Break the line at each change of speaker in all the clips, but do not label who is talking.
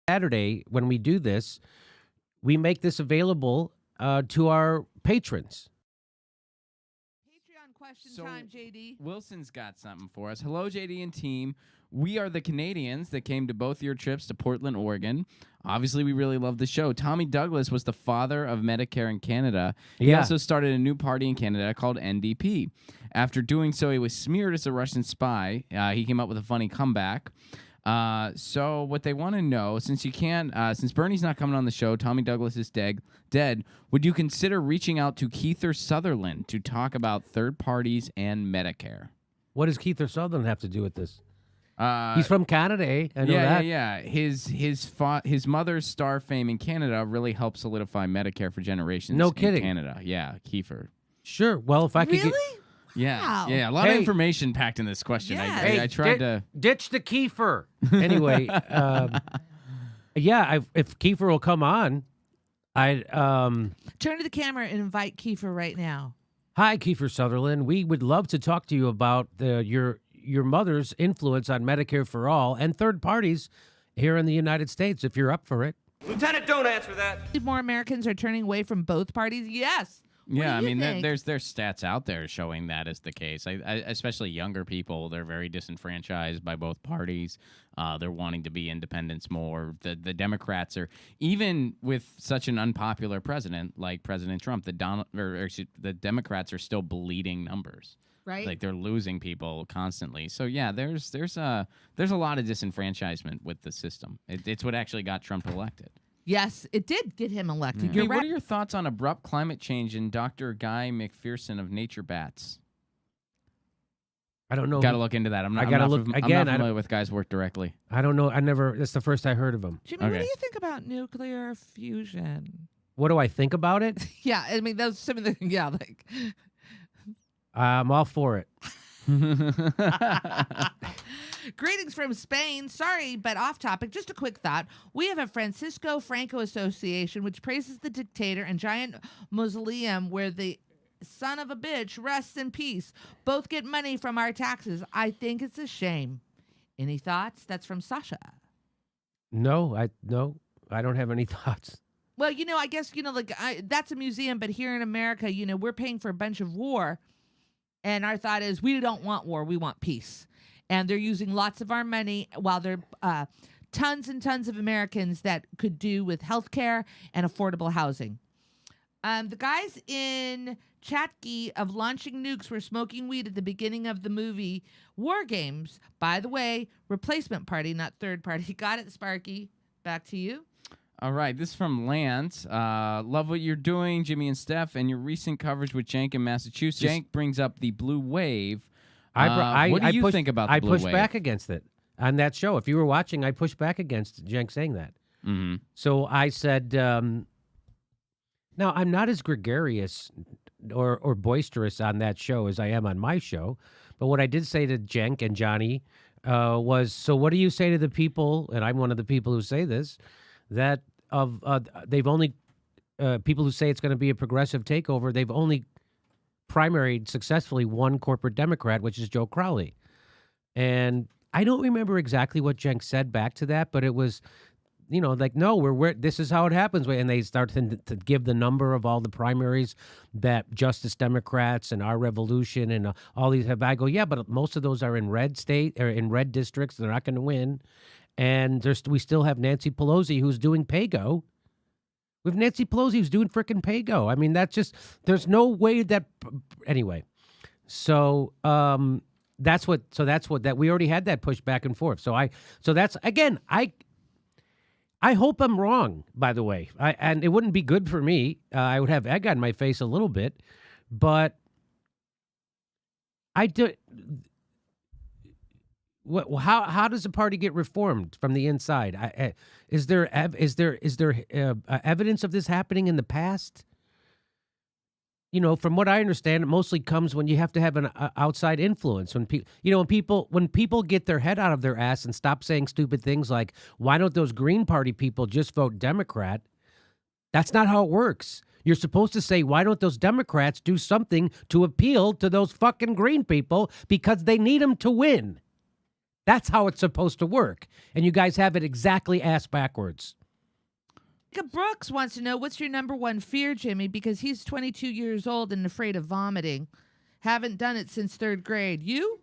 Saturday, when we do this, we make this available to our patrons.
Patreon question time, JD.
Wilson's got something for us. Hello, JD and team. We are the Canadians that came to both your trips to Portland, Oregon. Obviously, we really love the show. Tommy Douglas was the father of Medicare in Canada. He also started a new party in Canada called NDP. After doing so, he was smeared as a Russian spy. He came up with a funny comeback. So what they want to know, since Bernie's not coming on the show, Tommy Douglas is dead, would you consider reaching out to Kiefer Sutherland to talk about third parties and Medicare?
What does Kiefer Sutherland have to do with this? He's from Canada, eh? I know that.
Yeah. His mother's star fame in Canada really helped solidify Medicare for generations.
No kidding.
In Canada, yeah, Kiefer.
Sure. Well, if I could
Really?
Yeah, a lot of information packed in this question.
Yes.
I tried to
ditch the Kiefer. Anyway, if Kiefer will come on, I'd
Turn to the camera and invite Kiefer right now.
Hi, Kiefer Sutherland. We would love to talk to you about your mother's influence on Medicare for All and third parties here in the United States, if you're up for it.
Lieutenant, don't answer that.
More Americans are turning away from both parties? Yes.
Yeah, I mean, there's stats out there showing that is the case. Especially younger people, they're very disenfranchised by both parties. They're wanting to be independents more. The Democrats are, even with such an unpopular president like President Trump, the Democrats are still bleeding numbers.
Right.
Like they're losing people constantly. So yeah, there's a lot of disenfranchisement with the system. It's what actually got Trump elected.
Yes, it did get him elected.
Yeah.
You're
What
right.
are your thoughts on abrupt climate change and Dr. Guy McPherson of Nature Bats?
I don't know.
Got to look into that. I'm not familiar with Guy's work directly.
I don't know. That's the first I heard of him.
Jimmy, what do you think about nuclear fusion?
What do I think about it?
Yeah, I mean, those some of the
I'm all for it.
Greetings from Spain. Sorry, but off topic. Just a quick thought. We have a Francisco Franco Association which praises the dictator and giant mausoleum where the son of a bitch rests in peace. Both get money from our taxes. I think it's a shame. Any thoughts? That's from Sasha.
No, I don't have any thoughts.
Well, I guess, that's a museum, but here in America, we're paying for a bunch of war. And our thought is we don't want war. We want peace. And they're using lots of our money while there are tons and tons of Americans that could do with health care and affordable housing. The guys in Chatki of Launching Nukes were smoking weed at the beginning of the movie War Games. By the way, replacement party, not third party. Got it, Sparky. Back to you.
All right, this is from Lance. Love what you're doing, Jimmy and Steph, and your recent coverage with Jank in Massachusetts. Jank brings up the blue wave. What do you think about the blue wave?
I pushed back against it on that show. If you were watching, I pushed back against Jank saying that.
Mm-hmm.
So I said, now I'm not as gregarious or boisterous on that show as I am on my show. But what I did say to Jank and Johnny was, so what do you say to the people, and I'm one of the people who say this, that they've only people who say it's going to be a progressive takeover, they've only primaried successfully one corporate Democrat, which is Joe Crowley. And I don't remember exactly what Jenk said back to that, but it was, no, we're this is how it happens. And they start to give the number of all the primaries that Justice Democrats and Our Revolution and all these have. I go, yeah, but most of those are in red state or in red districts. They're not going to win. And we still have Nancy Pelosi who's doing PAYGO. We have Nancy Pelosi who's doing frickin' PAYGO. I mean, that's just, there's no way that, anyway. So that's what we already had that push back and forth. So that's, again, I hope I'm wrong, by the way. And it wouldn't be good for me. I would have egg on my face a little bit, but how does a party get reformed from the inside? Is there evidence of this happening in the past? From what I understand, it mostly comes when you have to have an outside influence. When people get their head out of their ass and stop saying stupid things like, "Why don't those Green Party people just vote Democrat?" That's not how it works. You're supposed to say, "Why don't those Democrats do something to appeal to those fucking Green people because they need them to win?" That's how it's supposed to work. And you guys have it exactly ass backwards.
Jacob Brooks wants to know, what's your number one fear, Jimmy? Because he's 22 years old and afraid of vomiting. Haven't done it since 3rd grade. You?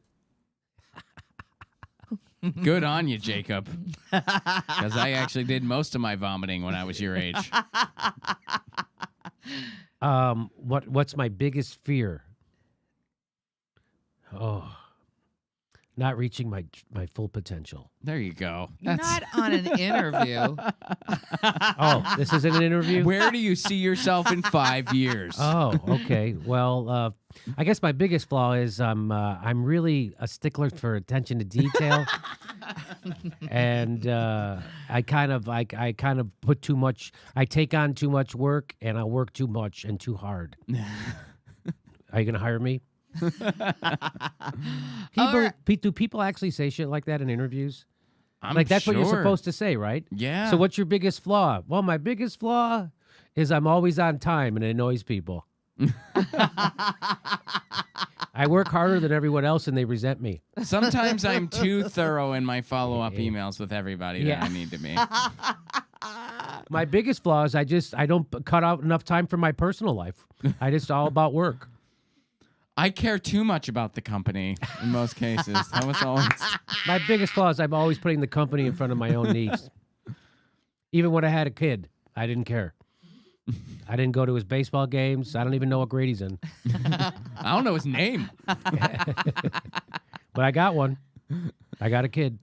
Good on you, Jacob. Because I actually did most of my vomiting when I was your age.
What's my biggest fear? Oh, not reaching my full potential.
There you go.
Not on an interview.
Oh, this isn't an interview?
Where do you see yourself in 5 years?
Oh, okay. Well, I guess my biggest flaw is I'm really a stickler for attention to detail, and I kind of put too much. I take on too much work, and I work too much and too hard. Are you gonna hire me? Do people actually say shit like that in interviews?
I'm
That's what you're
sure.
supposed to say, right?
Yeah.
So what's your biggest flaw? Well, my biggest flaw is I'm always on time and it annoys people. I work harder than everyone else and they resent me.
Sometimes I'm too thorough in my follow-up emails with everybody that I need to be.
My biggest flaw is I don't cut out enough time for my personal life. I just all about work.
I care too much about the company in most cases. That was always...
My biggest flaw is I'm always putting the company in front of my own needs. Even when I had a kid, I didn't care. I didn't go to his baseball games. I don't even know what grade he's in.
I don't know his name.
But I got one. I got a kid.